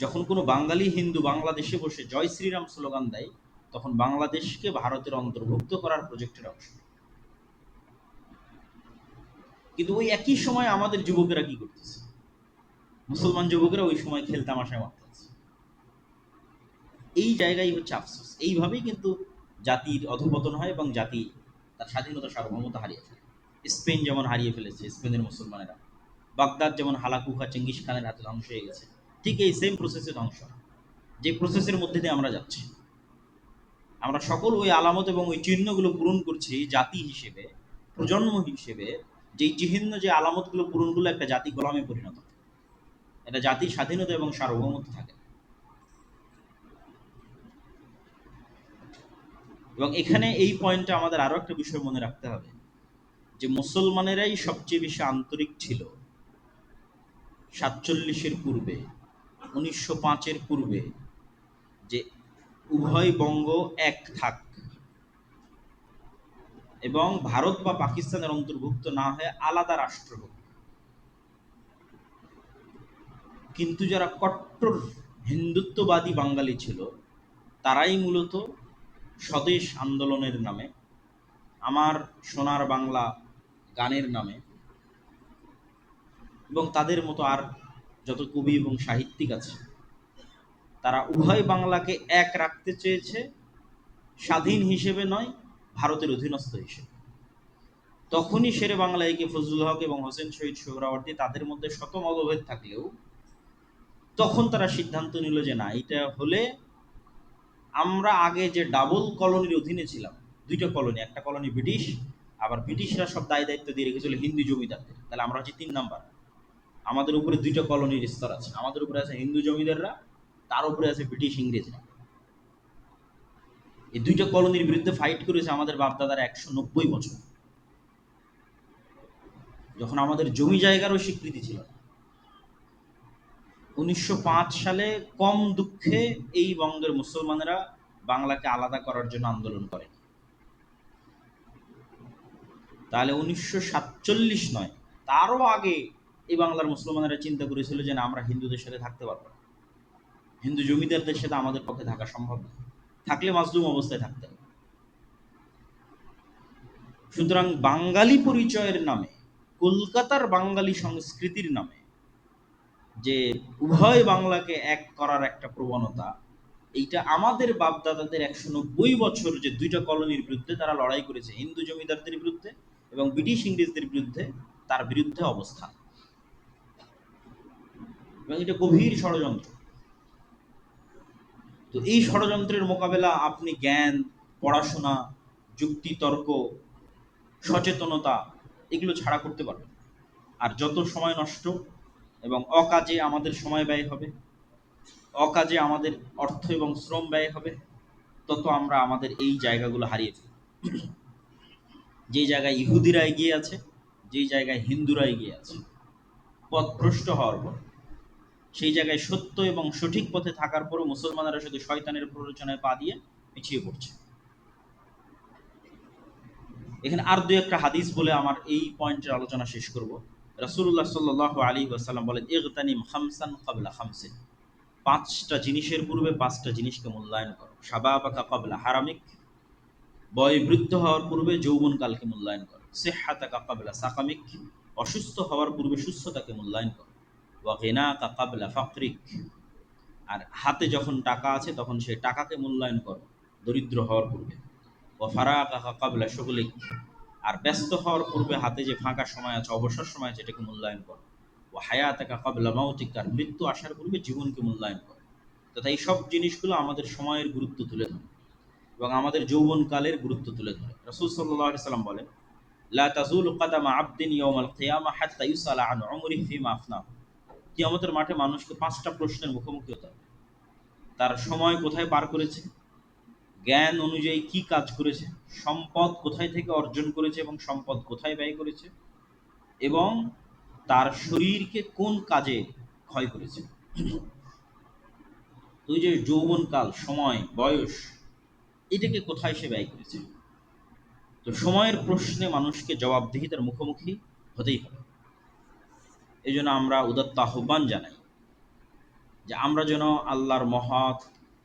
যখন কোনো বাঙালি হিন্দু বাংলাদেশে বসে জয় শ্রীরাম স্লোগান দেয়, তখন বাংলাদেশকে ভারতের অন্তর্ভুক্ত করার প্রজেক্টের অংশ। কিন্তু ওই একই সময় আমাদের যুবকেরা কি করতেছে? মুসলমান যুবকেরা ওই সময় খেলতামাশায় মারতেছে। এই জায়গায় হচ্ছে আফসোস। এইভাবেই কিন্তু জাতির অধঃপতন হয় এবং জাতি তার স্বাধীনতা সার্বভৌমতা হারিয়ে ফেলে। স্পেন যেমন হারিয়ে ফেলেছে স্পেনের মুসলমানেরা, বাগদাদ যেমন হালাকুখা চেঙ্গিস খানের হাতে ধ্বংস হয়ে গেছে, ঠিক এই সেম প্রসেসে ধ্বংস, যে প্রসেসের মধ্যে দিয়ে আমরা যাচ্ছি। আমরা সকল ওই আলামত এবং ওই চিহ্নগুলো পূরণ করছি জাতি হিসেবে, প্রজন্ম হিসেবে। যেই চিহ্ন, যে আলামতগুলো পূরণগুলো একটা জাতি গোলামে পরিণত হয়, এটা জাতির স্বাধীনতা এবং সার্বভৌমত্ব থাকে। এবং এখানে এই পয়েন্টে আমাদের আরো একটা বিষয় মনে রাখতে হবে, যে মুসলমানেরাই সবচেয়ে বেশি আন্তরিক ছিল 47-এর পূর্বে, 1905-এর পূর্বে, যে উভয় বঙ্গ এক থাক এবং ভারত বা পাকিস্তানের অন্তর্ভুক্ত না হয়ে আলাদা রাষ্ট্র হোক। কিন্তু যারা কট্টর হিন্দুত্ববাদী বাঙালি ছিল, তারাই মূলত স্বদেশ আন্দোলনের নামে, আমার সোনার বাংলা গানের নামে, এবং তাদের মতো আর যত কবি এবং সাহিত্যিক আছে, তারা উভয় বাংলাকে এক রাখতে চেয়েছে, স্বাধীন হিসেবে নয়, ভারতের অধীনস্থ হিসেবে। তখনই শেরে বাংলা একে ফজলুল হক এবং হোসেন শহীদ সোহরাওয়ার্দী, তাদের মধ্যে শত মতভেদ থাকলেও তখন তারা সিদ্ধান্ত নিল যে না, এটা হলে আমরা আগে যে ডাবল কলোনির অধীনে ছিলাম, দুইটা কলোনি, একটা কলোনি ব্রিটিশ, আবার ব্রিটিশরা সব দায় দায়িত্ব দিয়ে রেখেছিল হিন্দু জমিদারদের, তাহলে আমরা হচ্ছে 3 নাম্বার। আমাদের উপরে দুইটা কলোনির স্তর আছে, আমাদের উপরে আছে হিন্দু জমিদাররা, তার উপরে আছে ব্রিটিশ ইংরেজরা। এই দুইটা কলোনির বিরুদ্ধে ফাইট করেছে আমাদের বাপদাদারা 190 বছর, যখন আমাদের জমি জায়গারও স্বীকৃতি ছিল না। 1905 সালে কম দুঃখে এই বঙ্গের মুসলমানেরা বাংলাকে আলাদা করার জন্য আন্দোলন করে। তাহলে 1947 নয়, তারও আগে এই বাংলার মুসলমানেরা চিন্তা করেছিল যে না, আমরা হিন্দুদের সাথে থাকতে পারবো না, হিন্দু জমিদারদের সাথে আমাদের পক্ষে থাকা সম্ভব না, থাকলে মাজলুম অবস্থায় থাকতে হবে। সুতরাং বাঙালি পরিচয়ের নামে, কলকাতার বাঙালি সংস্কৃতির নামে যে উভয় বাংলাকে এক করার একটা প্রবণতা, এইটা আমাদের বাপদাদাদের 190 বছর যে দুইটা কলোনির বিরুদ্ধে তারা লড়াই করেছে, হিন্দু জমিদারদের বিরুদ্ধে এবং ব্রিটিশ ইংরেজদের বিরুদ্ধে, তার বিরুদ্ধে অবস্থান। এবং এটা গভীর ষড়যন্ত্র। তো এই ষড়যন্ত্রের মোকাবেলা আপনি জ্ঞান, পড়াশোনা, যুক্তি তর্ক, সচেতনতা, এগুলো ছাড়া করতে পারবেন। আর যত সময় নষ্ট এবং অকাজে আমাদের সময় ব্যয় হবে, অকাজে আমাদের অর্থ এবং শ্রম ব্যয় হবে, তত আমরা আমাদের এই জায়গাগুলো হারিয়ে ফেলি। যেই জায়গায় ইহুদিরা এগিয়ে আছে, যেই জায়গায় হিন্দুরা এগিয়ে আছে পথভ্রষ্ট হওয়ার পর, সেই জায়গায় সত্য এবং সঠিক পথে থাকার পরও মুসলমানেরা শুধু শয়তানের প্ররোচনায় পা দিয়ে পিছিয়ে পড়ছে। এখানে আর দুই একটা হাদিস বলে আমার এই পয়েন্টের আলোচনা শেষ করব। রাসূলুল্লাহ সাল্লাল্লাহু আলাইহি ওয়াসাল্লাম বলেন, ইগতানিম খামসান ক্বাবলা খামসিন, 5টা জিনিসের পূর্বে 5টা জিনিসকে মূল্যায়ন করো। শাবাবাকা ক্বাবলা হারামিক, বয় বৃদ্ধ হওয়ার পূর্বে যৌবনকালকে মূল্যায়ন করো। সিহহাতাকা ক্বাবলা সাকামিক, অসুস্থ হওয়ার পূর্বে সুস্থতাকে মূল্যায়ন করো। ওয়া গিনাকা ক্বাবলা ফাকরিক, আর হাতে যখন টাকা আছে তখন সেই টাকাকে মূল্যায়ন করো দরিদ্র হওয়ার পূর্বে। ওয়া ফারাগাকা ক্বাবলা শুগলিক, আর ব্যস্ত হওয়ার পূর্বে হাতে যে ফাঁকা সময় আছে, অবসর সময় আছে, এটাকে মূল্যায়ন করো। ও হায়াতাকা ক্বাবলা মাউতিক, আর মৃত্যু আসার পূর্বে জীবনকে মূল্যায়ন করো। তথা এই সব জিনিসগুলো আমাদের সময়ের গুরুত্ব তুলে ধরে এবং আমাদের যৌবনকালের গুরুত্ব তুলে ধরে। রাসূল সাল্লাল্লাহু আলাইহি সাল্লাম বলেন, লা তাযুলু কাদামা আবদিন ইয়াওমাল কিয়ামা হাত্তা ইউসালা আন উমরিহি ফিমা আফনাহু। কিয়ামতের মাঠে মানুষকে 5টা প্রশ্নের মুখোমুখি হতে হবে। তার সময় কোথায় পার করেছে, জ্ঞান অনুযায়ী কি কাজ করেছে, সম্পদ কোথায় থেকে অর্জন করেছে এবং সম্পদ কোথায় ব্যয় করেছে, এবং তার শরীরকে কোন কাজে ক্ষয় করেছে। তুই যে যৌবনকাল, সময়, বয়স, এটাকে কোথায় সে ব্যয় করেছে। তো সময়ের প্রশ্নে মানুষকে জবাবদিহিতার মুখোমুখি হতেই হবে। এই জন্য আমরা উদাত্ত আহ্বান জানাই যে আমরা যেন আল্লাহর মহৎ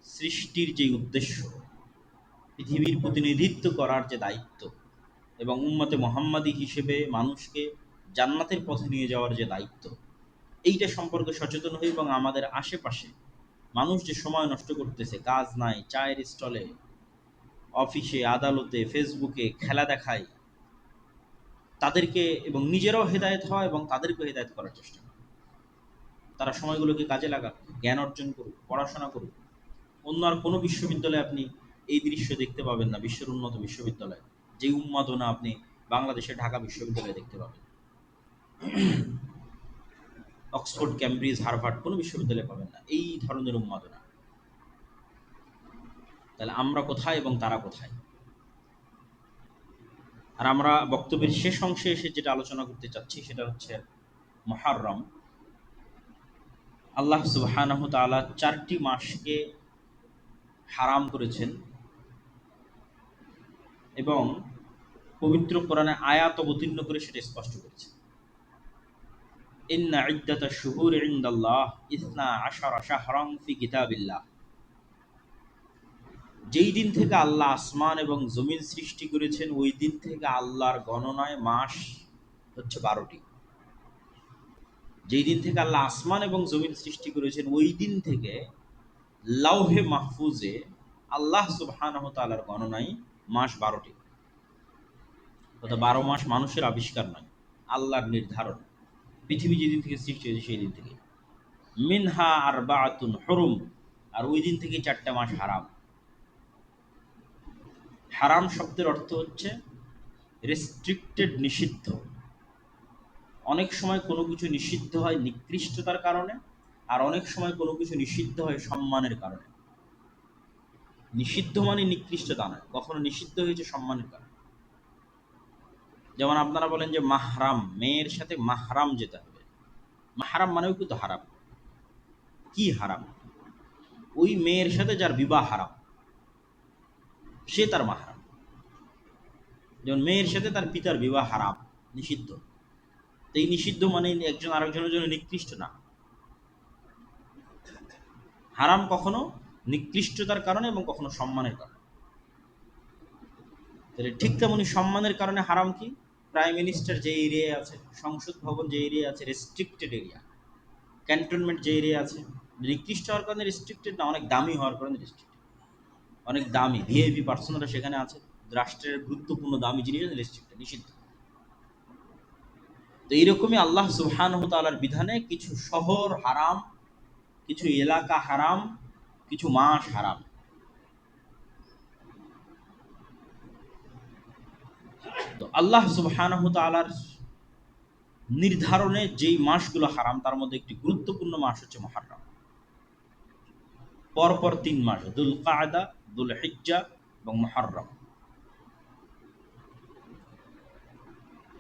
সৃষ্টির যে উদ্দেশ্য, পৃথিবীর প্রতিনিধিত্ব করার যে দায়িত্ব এবং উম্মতে মুহাম্মাদি হিসেবে মানুষকে জান্নাতের পথে নিয়ে যাওয়ার যে দায়িত্ব, এইটা সম্পর্কে সচেতন হই এবং আমাদের আশেপাশে মানুষ যে সময় নষ্ট করতেছে, কাজ নাই, চায়ের স্টলে, অফিসে, আদালতে, ফেসবুকে খেলা দেখায়, তাদেরকে এবং নিজেরাও হেদায়েত হওয়া এবং তাদেরকেও হেদায়েত করার চেষ্টা করা। তারা সময়গুলোকে কাজে লাগাক, জ্ঞান অর্জন করুক, পড়াশোনা করুক। অন্য আর কোনো বিশ্ববিদ্যালয়ে আপনি এই দৃশ্য দেখতে পাবেন না, বিশ্বের উন্নত বিশ্ববিদ্যালয় যে উন্মাদনা আপনি বাংলাদেশের ঢাকা বিশ্ববিদ্যালয়ে দেখতে পাবেন। অক্সফোর্ড, ক্যামব্রিজ, হার্ভার্ড কোনো বিশ্ববিদ্যালয়ে পাবেন না এই ধরনের উন্মাদনা। তাহলে আমরা কোথায় এবং তারা কোথায়? আর আমরা বক্তব্যের শেষ অংশে এসে যেটা আলোচনা করতে চাচ্ছি সেটা হচ্ছে মুহররম। আল্লাহ সুবহানাহু ওয়া তাআলা 4টি মাসকে হারাম করেছেন এবং পবিত্র কোরআনে আয়াত অবতীর্ণ করে সেটা স্পষ্ট করেছেন। ইন্না ইদ্দাতাশ শুহুরি ইনদাল্লাহ 12 শাহরান ফি কিতাবিল্লাহ। যেই দিন থেকে আল্লাহ আসমান এবং জমিন সৃষ্টি করেছেন ওই দিন থেকে আল্লাহর গণনায় মাস হচ্ছে 12টি। যেই দিন থেকে আল্লাহ আসমান এবং জমিন সৃষ্টি করেছেন ওই দিন থেকে লাউহে মাহফুজে আল্লাহ সুবহানাহু ওয়া তাআলার গণনায় মাস 12টি। অর্থাৎ 12 মাস মানুষের আবিষ্কার নয়, আল্লাহর নির্ধারণ। পৃথিবী যেদিন থেকে সৃষ্টি হয়েছে সেই দিন থেকে। মিনহা আরবাআতুন হুরুম, আর ওই দিন থেকে 4টা মাস হারাম। হারাম শব্দের অর্থ হচ্ছে রেস্ট্রিক্টেড, নিষিদ্ধ। অনেক সময় কোনো কিছু নিষিদ্ধ হয় নিকৃষ্টতার কারণে, আর অনেক সময় কোনো কিছু নিষিদ্ধ হয় সম্মানের কারণে। নিষিদ্ধ মানে নিকৃষ্টতা নয়, কখনো নিষিদ্ধ হয়েছে সম্মানের কারণে। যেমন আপনারা বলেন যে মাহরাম, মেয়ের সাথে মাহরাম যেতে হবে। মাহরাম মানেও কিন্তু হারাম। কি হারাম? ওই মেয়ের সাথে যার বিবাহ হারাম সে তার মাহরাম। যেমন মেয়ের সাথে তার পিতার বিবাহ হারাম, নিষিদ্ধ। তো এই নিষিদ্ধ মানে একজন আরেকজনের জন্য নিকৃষ্ট না। হারাম কখনো নিকৃষ্টতার কারণে এবং কখনো সম্মানের কারণে। তাহলে ঠিক তেমনি সম্মানের কারণে হারাম কি? প্রাইম মিনিস্টার যে এরিয়ায় আছে, সংসদ ভবন যে এরিয়া আছে, রেস্ট্রিক্টেড এরিয়া। ক্যান্টনমেন্ট যে এরিয়া আছে, নিকৃষ্ট হওয়ার কারণে রেস্ট্রিক্টেড না, অনেক দামি হওয়ার কারণে রেস্ট্রিক্টেড। অনেক দামি ভিআইপি পার্সোনালরা সেখানে আছে, রাষ্ট্রের গুরুত্বপূর্ণ দামি জিনিস রেস্ট্রিক্টেড, নিষিদ্ধ। তো এইরকমই আল্লাহ সুবহানাহু ওয়া তাআলার বিধানে কিছু শহর হারাম, কিছু এলাকা হারাম, কিছু মাস হারাম। তো আল্লাহ সুবহানাহু ওয়া তাআলার নির্ধারণে যেই মাসগুলো হারাম তার মধ্যে একটি গুরুত্বপূর্ণ মাস হচ্ছে মুহররম। পরপর 3 মাস, দুল কায়দা, দুল হিজ্জা এবং মুহররম।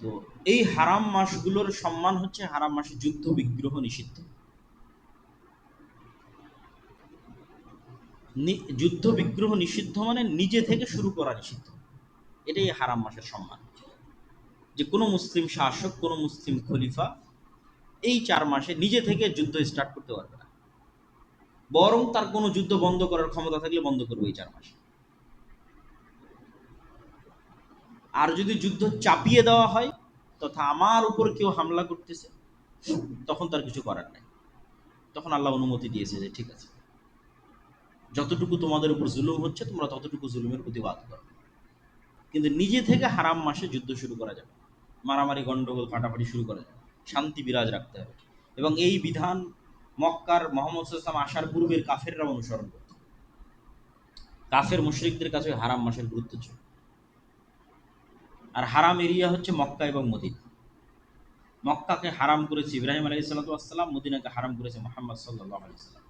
তো এই হারাম মাসগুলোর সম্মান হচ্ছে, হারাম মাসে যুদ্ধ বিগ্রহ নিষিদ্ধ। যুদ্ধ বিগ্রহ নিষিদ্ধ মানে নিজে থেকে শুরু করা নিষিদ্ধ। এটাই হারাম মাসের সম্মান। যে কোনো মুসলিম শাসক, কোনো মুসলিম খলিফা এই 4 মাসে নিজে থেকে যুদ্ধ স্টার্ট করতে পারবে না, বরং তার কোনো যুদ্ধ বন্ধ করার ক্ষমতা থাকলে বন্ধ করবে এই 4 মাসে। আর যদি যুদ্ধ চাপিয়ে দেওয়া হয়, তথা আমার উপর কেউ হামলা করতেছে, তখন তার কিছু করার নাই। তখন আল্লাহ অনুমতি দিয়েছে যে ঠিক আছে, যতটুকু তোমাদের উপর জুলুম হচ্ছে তোমরা ততটুকু জুলুমের প্রতিবাদ করো। কিন্তু নিজে থেকে হারাম মাসে যুদ্ধ শুরু করা যাবে, মারামারি, গন্ডগোল, ফাটাফাটি শুরু করা যাবে, শান্তি বিরাজ রাখতে হবে। এবং এই বিধান মক্কার মুহাম্মদ সাল্লাল্লাহু আলাইহি ওয়াসাল্লাম আসার পূর্বের কাফেররা অনুসরণ করত। কাফের মুশরিকদের কাছে হারাম মাসের গুরুত্ব ছিল। আর হারাম এরিয়া হচ্ছে মক্কা এবং মদিনা। মক্কাকে হারাম করেছে ইব্রাহিম আলাইহিস সালাতু ওয়াস সালাম, মদিনাকে হারাম করেছে মুহাম্মদ সাল্লাল্লাহু আলাইহি ওয়াসাল্লাম।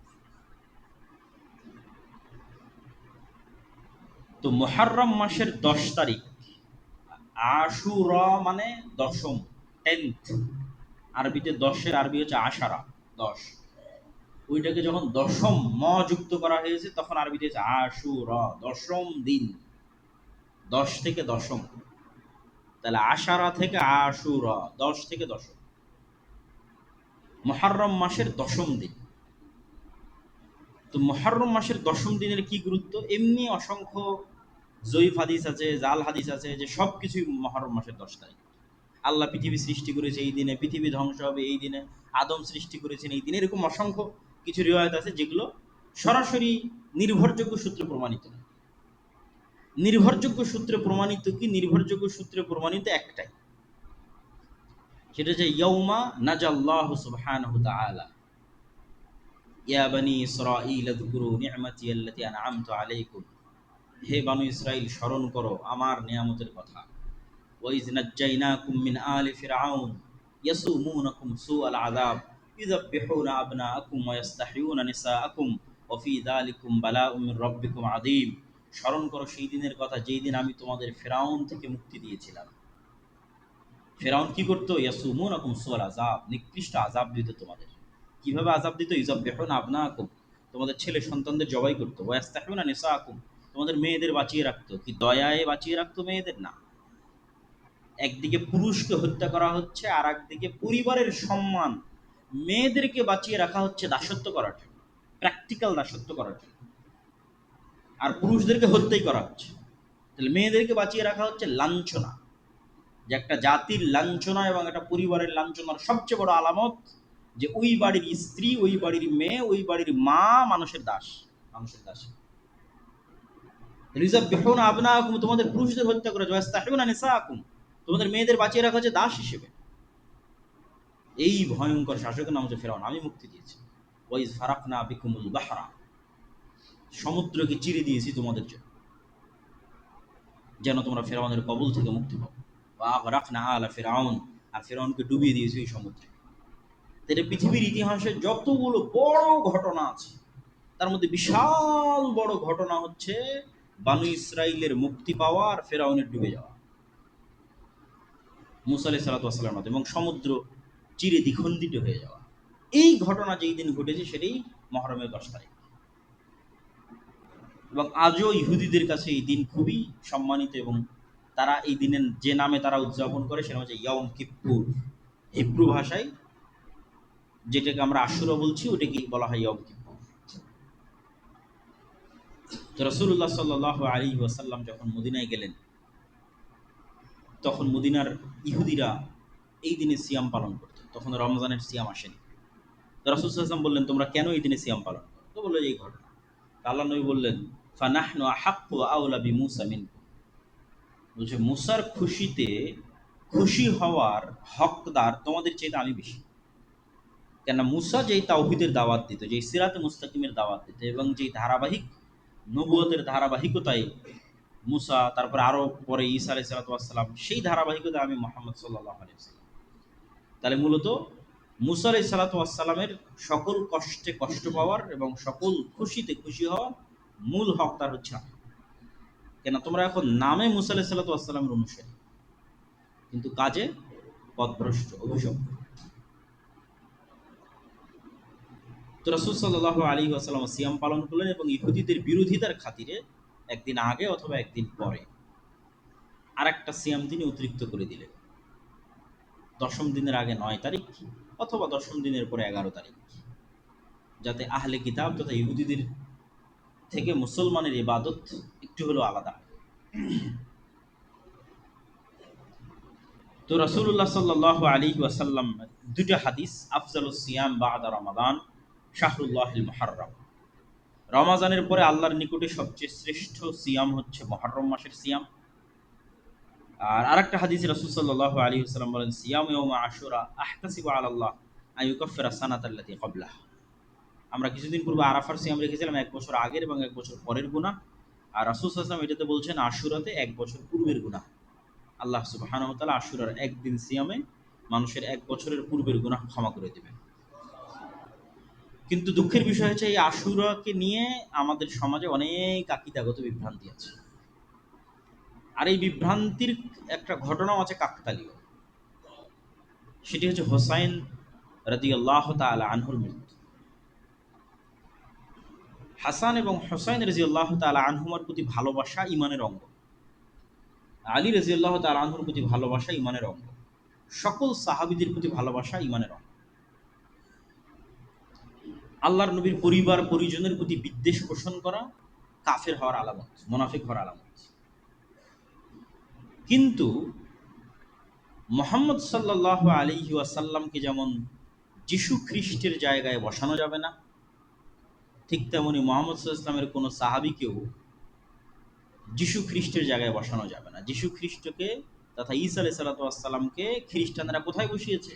তো মুহররম মাসের 10 তারিখ, আশুরা মানে দশম, 10th। আরবিতে 10-এর আরবি হচ্ছে আশারা, 10। ওইটাকে যখন দশম যুক্ত করা হয়েছে তখন আরবিতে হচ্ছে আশুরা, দশম দিন। 10 থেকে দশম, তাহলে আশারা থেকে আশুরা, 10 থেকে দশম, মুহররম মাসের দশম দিন। তো মুহররম মাসের 10ম দিনের কি গুরুত্ব? এমনি অসংখ্য জয়ীফ হাদিস আছে, জাল হাদিস আছে যে সব কিছুই মুহররম মাসের 10 তারিখ। আল্লাহ পৃথিবী সৃষ্টি করেছে এই দিনে, পৃথিবী ধ্বংস হবে এই দিনে, আদম সৃষ্টি করেছেন এই দিনে, এরকম অসংখ্য কিছু রিওয়ায়াত আছে যেগুলো সরাসরি নির্ভরযোগ্য সূত্রে প্রমাণিত না। নির্ভরযোগ্য সূত্রে প্রমাণিত কি? নির্ভরযোগ্য সূত্রে প্রমাণিত একটাই, সেটা যে ইয়াউমা নাজাল্লাহু সুবহানাহু তাআলা ইয়া বানি ইসরাঈল আযকুরু নি'মাতি আল্লাতী আন'আমতু আলাইকুম, হে বানু ইসরাইল স্মরণ করো আমার নিয়ামতের কথা। ওয়াইজ নাজ্জাইনাকুম মিন আলি ফিরআউন ইয়াসুমুনাকুম সুআল আযাব ইউযাব্বিহুনা আবনাআকুম ওয়া ইস্তাহইয়ুনা নিসাআকুম ওয়া ফী যালিকুম বালাউম মির রাব্বিকুম আযীম। স্মরণ করো সেই দিনের কথা যেই দিন আমি তোমাদের ফিরআউন থেকে মুক্তি দিয়েছিলাম। ফিরআউন কি করতো? ইয়াসুমুনাকুম সুআল আযাব, নিকৃষ্ট আযাব দিত তোমাদের। কিভাবে আযাব দিত? ইউযাব্বিহুনা আবনাআকুম, তোমাদের ছেলে সন্তানদের জবাই করতো। ওয়া ইস্তাহইয়ুনা নিসাআকুম, তোমাদের মেয়েদের বাঁচিয়ে রাখতো। কি দয়ায় বাঁচিয়ে রাখতো মেয়েদের? না, একদিকে পুরুষকে হত্যা করা হচ্ছে, আর একদিকে পরিবারের সম্মান, মেয়েদেরকে বাঁচিয়ে রাখা হচ্ছে দাসত্ব করার জন্য, প্র্যাকটিক্যাল দাসত্ব করার জন্য, আর পুরুষদেরকে হত্যাই করা হচ্ছে। তাহলে মেয়েদেরকে বাঁচিয়ে রাখা হচ্ছে লাঞ্ছনা, যে একটা জাতির লাঞ্ছনা এবং একটা পরিবারের লাঞ্ছনার সবচেয়ে বড় আলামত যে ওই বাড়ির স্ত্রী, ওই বাড়ির মেয়ে, ওই বাড়ির মা মানুষের দাস, মানুষের দাস। রিজাবিহুনা আবনাকুম, তোমাদের পুরুষদের হত্যা করা, ওয়াস্তাহিউনা নিসাআকুম, তোমাদের মেয়েদের বাঁচিয়ে রাখা হচ্ছে দাস হিসেবে। এই ভয়ঙ্কর শাসকের নাম হচ্ছে ফেরাউন। আমি মুক্তি দিয়েছি। ওয়াইজ ফারাকনা বিকুমুল বাহরা, সমুদ্রকে চিরে দিয়েছি তোমাদের জন্য, যেন তোমরা ফেরাউনের কবল থেকে মুক্তি পাও। ওয়া আগরাকনা আলা ফিরআউন, আর ফেরাউনকে ডুবিয়ে দিয়েছি এই সমুদ্রে। এটা পৃথিবীর ইতিহাসে যতগুলো বড় ঘটনা আছে তার মধ্যে বিশাল বড় ঘটনা হচ্ছে বানু ইসরাইলের মুক্তি পাওয়া আর ফেরাউনের ডুবে যাওয়া, মুসা আলাইহিস সালাতু ওয়াস সালামের মতো, এবং সমুদ্র চিরে দ্বিখণ্ডিত হয়ে যাওয়া। এই ঘটনা যেই দিন ঘটেছে সেটাই মুহররমের 10 তারিখ। এবং আজও ইহুদিদের কাছে এই দিন খুবই সম্মানিত, এবং তারা এই দিনের যে নামে তারা উদযাপন করে সেটা হচ্ছে ইয়ম কিপ্পুর। হিব্রু ভাষায় যেটাকে আমরা আশুরা বলছি ওটাকে বলা হয় ইয়ম কিপ্পুর। তো রাসূলুল্লাহ সাল্লাল্লাহু আলাইহি ওয়াসাল্লাম যখন মদিনায় গেলেন, তখন মদিনার ইহুদিরা এই দিনে সিয়াম পালন করত। তখন রমজানের সিয়াম আসেনি। তো রাসূল সাল্লাল্লাহু আলাইহি ওয়াসাল্লাম বললেন, তোমরা কেন এই দিনে সিয়াম পালন করো? তো বললো এই ঘটনা। আল্লাহ নবী বললেন, ফানাহনু আহাক্কু আওলা বিমূসা মিনকুম, বলছে মুসার খুশিতে খুশি হওয়ার হকদার তোমাদের চাইতে আমি বেশি। কেননা মুসা যেই তাওহীদের দাওয়াত দিত, যেই সিরাতে মুস্তাকিমের দাওয়াত দিত, এবং যেই ধারাবাহিক নবুয়তের ধারাবাহিকতায় মুসা, তারপরে আরও পরে ঈসা আলাইহিস সালাতু ওয়াস সালাম, সেই ধারাবাহিকতায় আমি মুহাম্মদ সাল্লাল্লাহু আলাইহি ওয়াসাল্লাম। তাহলে মূলত মুসা আলাইহিস সালাতু ওয়াস সালামের সকল কষ্টে কষ্ট পাওয়ার এবং সকল খুশিতে খুশি হওয়ার মূল হকদার হচ্ছে আমি। কেন তোমরা এখন নামে মুসা আলাইহিস সালাতু ওয়াস সালামের অনুসারী, কিন্তু কাজে পথভ্রষ্ট, অভিশপ্ত। তো রাসূল সাল্লাল্লাহু আলাইহি ওয়াসাল্লাম সিয়াম পালন করলেন, এবং ইহুদিদের বিরোধিতার খাতিরে একদিন আগে অথবা একদিন পরে আরেকটা সিয়াম তিনি অতিরিক্ত করে দিলেন। 10ম দিনের আগে 9 তারিখ, অথবা 10ম দিনের পরে 11 তারিখ, যাতে আহলে কিতাব তথা ইহুদিদের থেকে মুসলমানের ইবাদত একটু হলেও আলাদা। তো রাসূলুল্লাহ সাল্লাল্লাহু আলাইহি ওয়াসাল্লাম দুটো হাদিস, আফজালুস সিয়াম বা'দা রমাদান শাহরুল্লাহিল মুহাররম, রমাজানের পরে আল্লাহর নিকটে সবচেয়ে শ্রেষ্ঠ সিয়াম হচ্ছে মুহররম মাসের সিয়াম। আর আরেকটা হাদিসে রাসূল সাল্লাল্লাহু আলাইহি ওয়াসাল্লাম বলেন, সিয়াম ইয়াউম আশুরা আহতাসিবু আলাল্লাহ আন ইউকাফফিরা সানাতাল্লাতী ক্বাবলাহ। আমরা কিছুদিন পূর্বে আরাফার সিয়াম রেখেছিলাম 1 বছর আগের এবং 1 বছর পরের গুনাহ, আর রাসূল সাল্লাল্লাহু আলাইহি ওয়াসাল্লাম এটাতে বলছেন আশুরাতে 1 বছর পূর্বের গুনাহ। আল্লাহ সুবহানাহু ওয়া তাআলা আশুরার একদিন সিয়ামে মানুষের 1 বছরের পূর্বের গুনাহ ক্ষমা করে দিবেন। কিন্তু দুঃখের বিষয় হচ্ছে এই আশুরাকে নিয়ে আমাদের সমাজে অনেক আকীদাগত বিভ্রান্তি আছে, আর এই বিভ্রান্তির একটা ঘটনাও আছে কাকতালীয়। সেটি হচ্ছে হোসাইন রাদিয়াল্লাহু তাআলা আনহুর মৃত্যু। হাসান এবং হোসাইন রাদিয়াল্লাহু তাআলা আনহুমার প্রতি ভালোবাসা ঈমানের অঙ্গ, আলী রাদিয়াল্লাহু তাআলা আনহুর প্রতি ভালোবাসা ঈমানের অঙ্গ, সকল সাহাবীদের প্রতি ভালোবাসা ঈমানের অঙ্গ। আল্লাহর নবীর পরিবার পরিজনের প্রতি বিদ্বেষ পোষণ করা কাফের হওয়ার আলামত, মুনাফিক হওয়ার আলামত। কিন্তু মুহাম্মদ সাল্লাল্লাহু আলাইহি ওয়াসাল্লামকে যেমন যিশু খ্রিস্টের জায়গায় বসানো যাবে না, ঠিক তেমনি মুহাম্মদ সাল্লাল্লাহু আলাইহি ওয়াসাল্লামের কোনো সাহাবীকেও যিশু খ্রিস্টের জায়গায় বসানো যাবে না। যিশু খ্রিস্টকে তথা ঈসা আলাইহিস সালাতু ওয়াস সালামকে খ্রিস্টানরা কোথায় বসিয়েছে?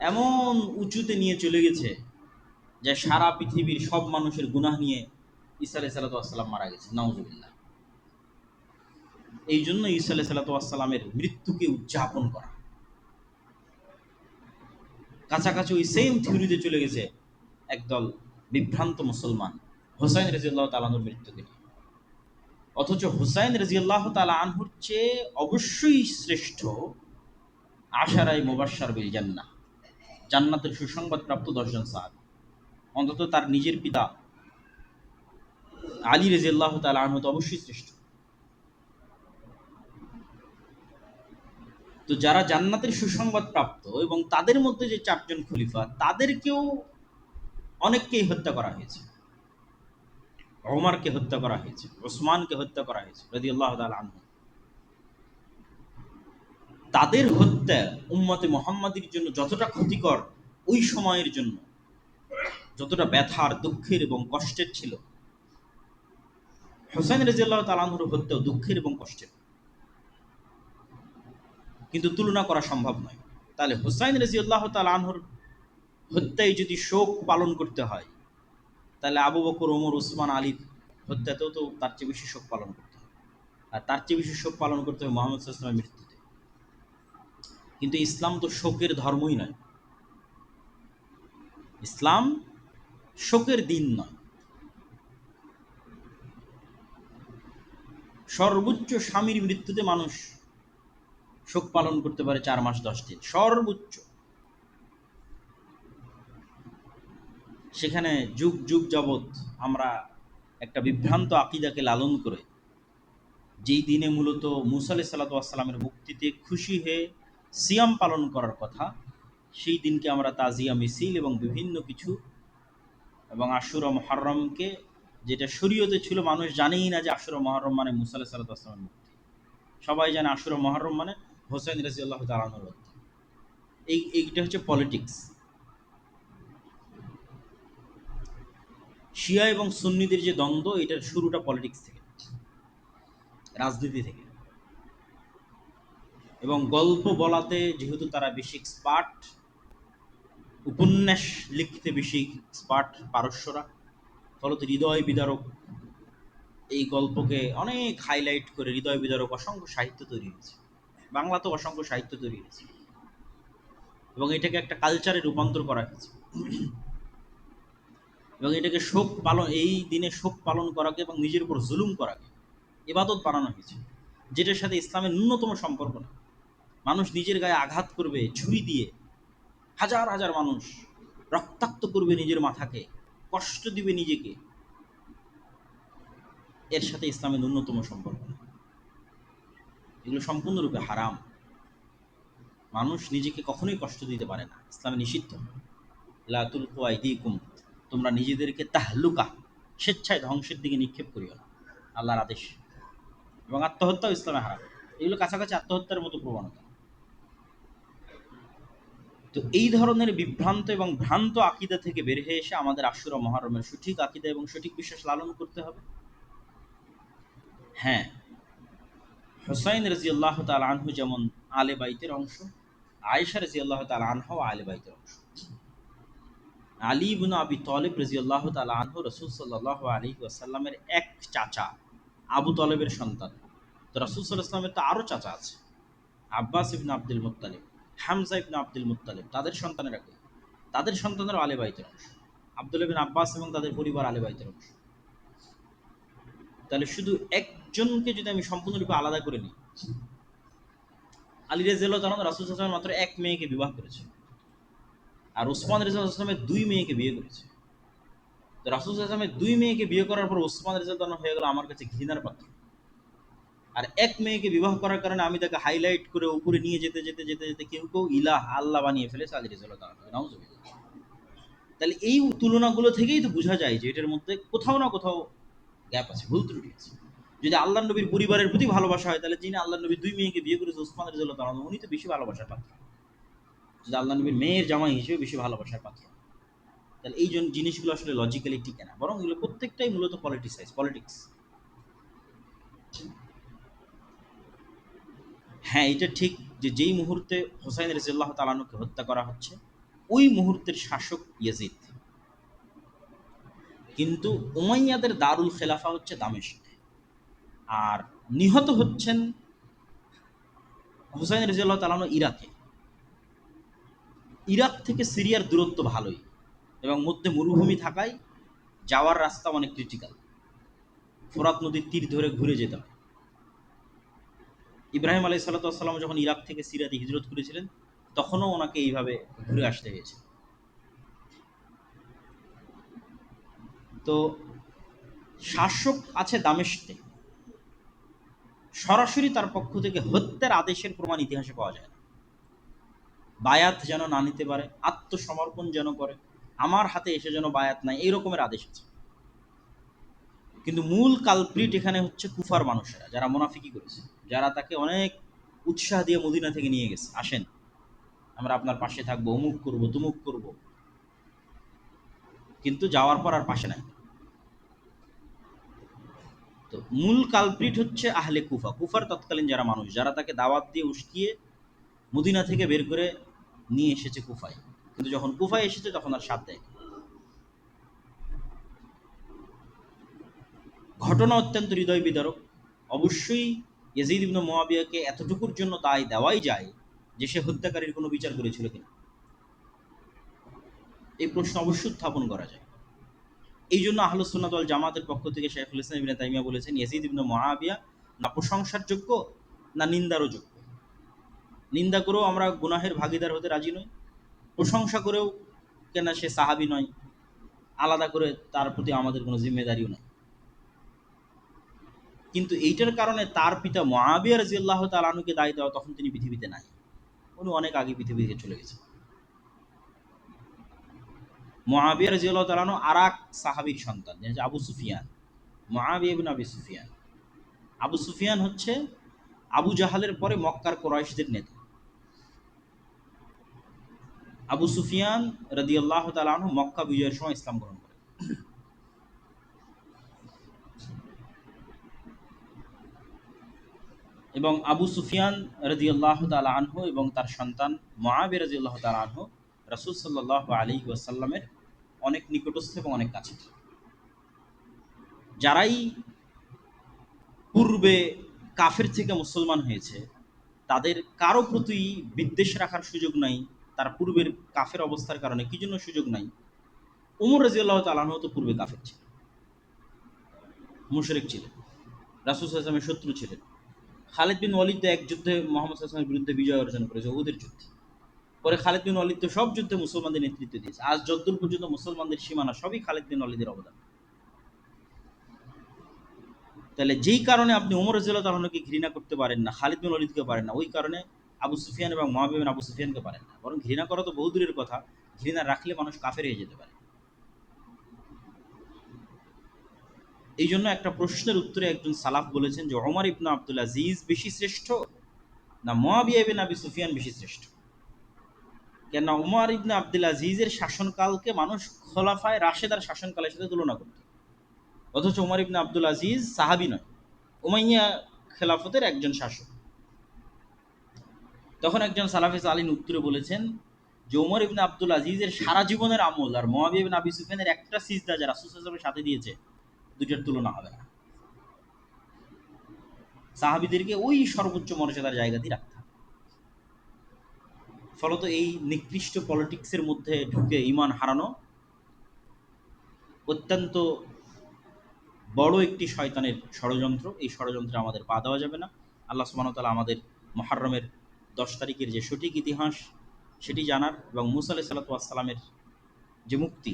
এমন উঁচুতে নিয়ে চলে গেছে যে সারা পৃথিবীর সব মানুষের গুনাহ নিয়ে ঈসা আলাইহিস সালাতু ওয়াস সালাম মারা গেছে, নাউজুবিল্লাহ। এই জন্য ঈসা আলাইহিস সালাতু ওয়াস সালামের মৃত্যুকে উদযাপন করা, কাছাকাছি ওই সেম থিওরিতে চলে গেছে একদল বিভ্রান্ত মুসলমান হুসাইন রাদিয়াল্লাহু তাআলা আনহুর মৃত্যুকে নিয়ে। অথচ হুসাইন রাদিয়াল্লাহু তাআলা আনহুর চেয়ে অবশ্যই শ্রেষ্ঠ আশারায়ে মুবাশশার বিল জান্নাহ, জান্নাতের সুসংবাদ প্রাপ্ত 10 জন সাহাবী। অন্তত তার নিজের পিতা আলী রাদিয়াল্লাহু তাআলা আনহু তো অবশ্যই শ্রেষ্ঠ। তো যারা জান্নাতের সুসংবাদ প্রাপ্ত এবং তাদের মধ্যে যে 4 জন খলিফা, তাদেরকেও অনেককেই হত্যা করা হয়েছে। ওমরকে হত্যা করা হয়েছে, ওসমানকে হত্যা করা হয়েছে রাদিয়াল্লাহু তাআলা আনহু। তাদের হত্যা উম্মতে মুহাম্মাদীর জন্য যতটা ক্ষতিকর, ওই সময়ের জন্য যতটা ব্যথার, দুঃখের এবং কষ্টের ছিল, হুসাইন রাদিয়াল্লাহু তাআলা আনহুর হত্যাও দুঃখের এবং কষ্টের। কিন্তু তুলনা করা সম্ভব নয়। তাহলে হুসাইন রাদিয়াল্লাহু তাআলা আনহুর হত্যায় যদি শোক পালন করতে হয়, তাহলে আবু বকর, ওমর, ওসমান, আলীর হত্যাতেও তো তার চেয়ে বেশি শোক পালন করতে হবে। আর তার চেয়ে বেশি শোক পালন করতে হবে মুহাম্মদ সাল্লাল্লাহু আলাইহি ওয়াসাল্লামের মৃত্যুতে। কিন্তু ইসলাম তো শোকের ধর্মই নয়, ইসলাম শোকের দিন নয়। সর্বোচ্চ স্বামীর মৃত্যুতে মানুষ শোক পালন করতে পারে 4 মাস 10 দিন, সর্বোচ্চ। সেখানে যুগ যুগ যাবৎ আমরা একটা বিভ্রান্ত আকীদাকে লালন করে, যেই দিনে মূলত মুসা আলাইহিস সালাতু ওয়াস সালামের মুক্তিতে খুশি হয়ে সিয়াম পালন করার কথা, সেই দিনকে আমরা তাজিয়া মিছিল এবং বিভিন্ন কিছু, এবং আশুরা মুহররমকে, যেটা শরীয়তে ছিল মানুষ জানেই না যে আশুরা মুহররম মানে মুসা আলাইহিস সালাতু ওয়াস সালামের মুক্তি। সবাই জানে আশুরা মুহররম মানে হুসাইন রাদিয়াল্লাহু তাআলা আনহুর হত্যা। এইটা হচ্ছে পলিটিক্স। শিয়া এবং সুন্নিদের যে দ্বন্দ্ব, এটার শুরুটা পলিটিক্স থেকে, রাজনীতি থেকে। এবং গল্প বলাতে যেহেতু তারা বেশি এক্সপার্ট, উপন্যাস লিখতে বেশি এক্সপার্ট পারস্যরা, ফলত হৃদয় বিদারক এই গল্পকে অনেক হাইলাইট করে হৃদয় বিদারক অসংখ্য সাহিত্য তৈরি হয়েছে। বাংলাতেও অসংখ্য সাহিত্য তৈরি হয়েছে এবং এটাকে একটা কালচারে রূপান্তর করা হয়েছে। এবং এটাকে শোক পালন, এই দিনে শোক পালন করাকে এবং নিজের উপর জুলুম করাকে ইবাদত বানানো হয়েছে, যেটার সাথে ইসলামের ন্যূনতম সম্পর্ক না। মানুষ নিজের গায়ে আঘাত করবে ছুরি দিয়ে, হাজার হাজার মানুষ রক্তাক্ত করবে নিজের মাথাকে, কষ্ট দিবে নিজেকে, এর সাথে ইসলামের ন্যূনতম সম্পর্ক না। এগুলো সম্পূর্ণরূপে হারাম। মানুষ নিজেকে কখনোই কষ্ট দিতে পারে না, ইসলামে নিষিদ্ধ। লা তুলকু আইদিকুম, তোমরা নিজেদেরকে তাহলুকা, স্বেচ্ছায় ধ্বংসের দিকে নিক্ষেপ করিও না, আল্লাহর আদেশ। এবং আত্মহত্যাও ইসলামে হারাম। এগুলো কাছাকাছি আত্মহত্যার মতো প্রবণতা। তো এই ধরনের বিভ্রান্ত এবং ভ্রান্ত আকীদা থেকে বের হয়ে এসে আমাদের আশুরা মুহররমের সঠিক আকীদা এবং সঠিক বিশ্বাস লালন করতে হবে। হ্যাঁ, হুসাইন রাদিয়াল্লাহু তাআলা আনহু যেমন আলে বাইতের অংশ, আয়েশা রাদিয়াল্লাহু তাআলা আনহাও আলে বাইতের অংশ। আলী ইবনে আবি তালিব রাদিয়াল্লাহু তাআলা আনহু রাসূল সাল্লাল্লাহু আলাইহি ওয়াসাল্লামের এক চাচা, আবু তালেবের সন্তান। তো রাসূল সাল্লাল্লাহু আলাইহি ওয়াসাল্লামের তো আরো চাচা আছে, আব্বাস ইবনে আব্দুল মুত্তালিব, হামজা ইবনে আব্দুল মুত্তালিব, তাদের সন্তানেরা কই? তাদের সন্তানেরও আলে বাইতের অংশ। আব্দুল্লাহ বিন আব্বাস এবং তাদের পরিবার আলে বাইতের অংশ। তাহলে শুধু একজনকে যদি আমি সম্পূর্ণরূপে আলাদা করে নিই, আলী রাদিয়াল্লাহু তাআলা রাসূল সাল্লাল্লাহু আলাইহি ওয়াসাল্লাম মাত্র এক মেয়েকে বিবাহ করেছে, আর ওসমান রাদিয়াল্লাহু আনহু দুই মেয়েকে বিয়ে করেছে। তো রাসূল সাল্লাল্লাহু আলাইহি ওয়াসাল্লামের দুই মেয়েকে বিয়ে করার পর ওসমান রাদিয়াল্লাহু আনহু হয়ে গেল আমার কাছে ঘৃণার পাত্র। আর এক মেয়েকে বিবাহ করার কারণে আমি তাকে হাইলাইট করে উপরে নিয়ে যেতে যেতে যেতে যেতে কেউ কেউ ইলাহ, আল্লাহ বানিয়ে ফেলেছে আলী রাদিয়াল্লাহু তাআলা। নাউজুবিল্লাহ। তাহলে এই তুলনাগুলো থেকেই তো বোঝা যায় যে এটার মধ্যে কোথাও না কোথাও গ্যাপ আছে, ভুল ত্রুটি আছে। যদি আল্লাহ নবীর পরিবারের প্রতি ভালোবাসা হয়, তাহলে যিনি আল্লাহ নবীর 2 মেয়েকে বিয়ে করেছে ওসমান রাদিয়াল্লাহু তাআলা উনি তো বেশি ভালোবাসার পাত্র। যদি আল্লাহ নবীর মেয়ের জামাই হিসেবে বেশি ভালোবাসার পাত্র, তাহলে এই জিনিসগুলো আসলে লজিক্যালি টিকে না, বরং এগুলো প্রত্যেকটাই মূলত পলিটিক্স। হ্যাঁ, এটা ঠিক যে যেই মুহূর্তে হোসাইন রাদিয়াল্লাহু তাআলা আনহুকে হত্যা করা হচ্ছে, ওই মুহূর্তের শাসক ইয়াজিদ, কিন্তু উমাইয়াদের দারুল খেলাফা হচ্ছে দামেস্ক। আর নিহত হচ্ছেন হুসাইন রাদিয়াল্লাহু তাআলা আনহু ইরাকে। ইরাক থেকে সিরিয়ার দূরত্ব ভালোই, এবং মধ্যে মরুভূমি থাকায় যাওয়ার রাস্তা অনেক ক্রিটিক্যাল। ফোরাত নদীর তীর ধরে ঘুরে যেতে হয়। ইব্রাহিম আলাইহিস সালাতু ওয়াস সালাম যখন ইরাক থেকে সিরিয়াতে হিজরত করেছিলেন, তখনও ওনাকে এইভাবে ঘুরে আসতে হয়েছে। তো শাসক আছে দামেস্কে, সরাসরি তার পক্ষ থেকে হত্যার আদেশের প্রমাণ ইতিহাসে পাওয়া যায় না। বায়াত যেন না নিতে পারে, আত্মসমর্পণ যেন করে, আমার হাতে এসে যেন বায়াত নাই, এই রকমের আদেশ আছে। কিন্তু মূল কালপ্রিট এখানে হচ্ছে কুফার মানুষেরা, যারা মুনাফিকি করেছে, যারা তাকে অনেক উৎসাহ দিয়ে মদিনা থেকে নিয়ে গেছে, আসেন আমরা আপনার পাশে থাকবো, অমুক করব তুমুক করব, কিন্তু যাওয়ার পর আর পাশে নাই। তো মূল কালপ্রিট হচ্ছে আহলে কুফার তৎকালীন যারা মানুষ, যারা তাকে দাওয়াত দিয়ে উস্কিয়ে মদিনা থেকে বের করে নিয়ে এসেছে কুফায়, কিন্তু যখন কুফায় এসেছে তখন আর সাথ দেয়। ঘটনা অত্যন্ত হৃদয় বিদারক। অবশ্যই ইয়াজিদ ইবনে মুআবিয়াকে এতটুকুর জন্য দায় দেওয়াই যায় যে সে হত্যাকারীর কোনো বিচার করেছিল কিনা, এই প্রশ্ন অবশ্যই উত্থাপন করা যায়। এই জন্য আহলুস সুন্নাত ওয়াল জামাতের পক্ষ থেকে শাইখুল ইসলাম ইবনে তাইমিয়া বলেছেন, ইয়াজিদ ইবনে মুআবিয়া না প্রশংসার যোগ্য না নিন্দারও যোগ্য। নিন্দা করেও আমরা গুনাহের ভাগিদার হতে রাজি নই, প্রশংসা করেও কেন সে সাহাবী নয়, আলাদা করে তার প্রতি আমাদের কোনো জিম্মেদারিও নাই। কিন্তু এইটার কারণে তার পিতা মুআবিয়া রাদিয়াল্লাহু তাআলা আনহুকে দায় দেওয়া, তখন তিনি পৃথিবীতে নাই, উনি অনেক আগে পৃথিবী থেকে চলে গেছেন। মুআবিয়া রাদিয়াল্লাহু তাআলা আনহু আরেক সাহাবীর সন্তান, যে আবু সুফিয়ান, মুআবিয়া ইবনে আবি সুফিয়ান। আবু সুফিয়ান হচ্ছে আবু জাহালের পরে মক্কার কুরাইশদের নেতা। আবু সুফিয়ান রাদিয়াল্লাহু তাআলা আনহু মক্কা বিজয়ের সময় ইসলাম গ্রহণ করেন। এবং আবু সুফিয়ান রাদিয়াল্লাহু তাআলা আনহু এবং তার সন্তান মুআবিয়া রাদিয়াল্লাহু তাআলা আনহু রাসূল সাল্লাল্লাহু আলাইহি ওয়াসাল্লামের অনেক নিকটস্থ এবং অনেক কাছের। যারাই পূর্বে কাফের থেকে মুসলমান হয়েছে, তাদের কারো প্রতি বিদ্বেষ রাখার সুযোগ নাই। তার পূর্বের কাফের অবস্থার কারণে কি জন্য সুযোগ নাই? ওমর রাদিয়াল্লাহু তাআলা আনহু তো পূর্বে কাফের ছিলেন, মুশরিক ছিলেন, রাসূল সাল্লাল্লাহু আলাইহি ওয়াসাল্লামের শত্রু ছিলেন। খালিদ বিন ওয়ালিদ তো এক যুদ্ধে মুহাম্মদ সাল্লাল্লাহু আলাইহি ওয়াসাল্লামের বিরুদ্ধে বিজয় অর্জন করেছে, উহুদের যুদ্ধে। পরে খালিদ বিন ওয়ালিদ তো সব যুদ্ধে মুসলমানদের নেতৃত্ব দিয়েছে। আজ যতদূর পর্যন্ত মুসলমানদের সীমানা সবই খালিদ বিন ওয়ালিদের অবদান। তাহলে যেই কারণে আপনি ওমর রাদিয়াল্লাহু তাআলা আনহুকে ঘৃণা করতে পারেন না, খালিদ বিন ওয়ালিদকে পারেন না, ওই কারণে আবু সুফিয়ান এবং মুআবিয়া বিন আবু সুফিয়ানকে পারেন না। বরং ঘৃণা করা তো বহু দূরের কথা, ঘৃণা রাখলে মানুষ কাফের হয়ে যেতে পারে। এই জন্য একটা প্রশ্নের উত্তরে একজন সালাফ বলেছেন যে ওমর ইবনে আব্দুল আজিজ বেশি শ্রেষ্ঠ না মুআবিয়া বিন আবি সুফিয়ান বেশি শ্রেষ্ঠ। কেন ওমর ইবনে আব্দুল আজিজের শাসনকালকে মানুষ খোলাফায়ে রাশেদার শাসনকালের সাথে তুলনা করত, অথচ ওমর ইবনে আব্দুল আজিজ সাহাবী নয়, উমাইয়া খেলাফতের একজন শাসক। তখন একজন সালাফি সালিন উত্তরে বলেছেন যে ওমর ইবনে আব্দুল আজিজের সারা জীবনের আমল আর মুআবিয়া বিন আবি সুফিয়ানের একটা সিজদা যারা রাসূল সাল্লাল্লাহু আলাইহি ওয়াসাল্লামের সাথে দিয়েছে, দুইটার তুলনা হবে না। সাহাবীদেরকে ওই সর্বোচ্চ মর্যাদার জায়গাতেই রাখতে হবে। ফলত এই নিকৃষ্ট পলিটিক্সের মধ্যে ঢুকে ঈমান হারানো অত্যন্ত বড় একটি শয়তানের ষড়যন্ত্র। এই ষড়যন্ত্রে আমাদের পা দেওয়া যাবে না। আল্লাহ সুবহানাহু ওয়া তাআলা আমাদের মুহররমের 10 তারিখের যে সঠিক ইতিহাস সেটি জানার এবং মুসা আলাইহিস সালাতু ওয়াস সালামের যে মুক্তি,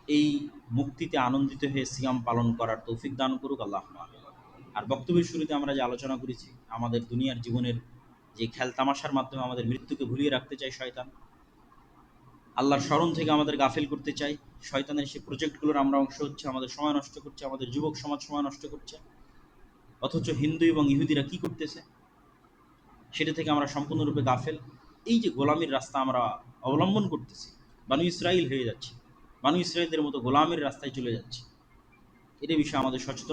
এই মুক্তিতে আনন্দিত হয়ে সিয়াম পালন করার তৌফিক দান করুক আল্লাহুম্মা আমিন। আর বক্তব্যের শুরুতে আমরা যে আলোচনা করেছি, আমাদের দুনিয়ার জীবনের যে খেলতামাশার মাধ্যমে আমাদের মৃত্যুকে ভুলিয়ে রাখতে চায় শয়তান, আল্লাহর স্মরণ থেকে আমাদের গাফিল করতে চায়, শয়তানের সেই প্রজেক্টগুলোর আমরা অংশ হচ্ছে, আমাদের সময় নষ্ট করছে, আমাদের যুবক সমাজ সময় নষ্ট করছে। অথচ হিন্দু এবং ইহুদিরা কি করতেছে সেটা থেকে আমরা সম্পূর্ণরূপে গাফেল। এই যে গোলামির রাস্তা আমরা অবলম্বন করতেছি, বানু ইসরাইল হয়ে যাচ্ছে, বানু ইসরাইলদের মতো গোলামের রাস্তায় চলে যাচ্ছে, এটা বিষয়ে আমাদের সচেতন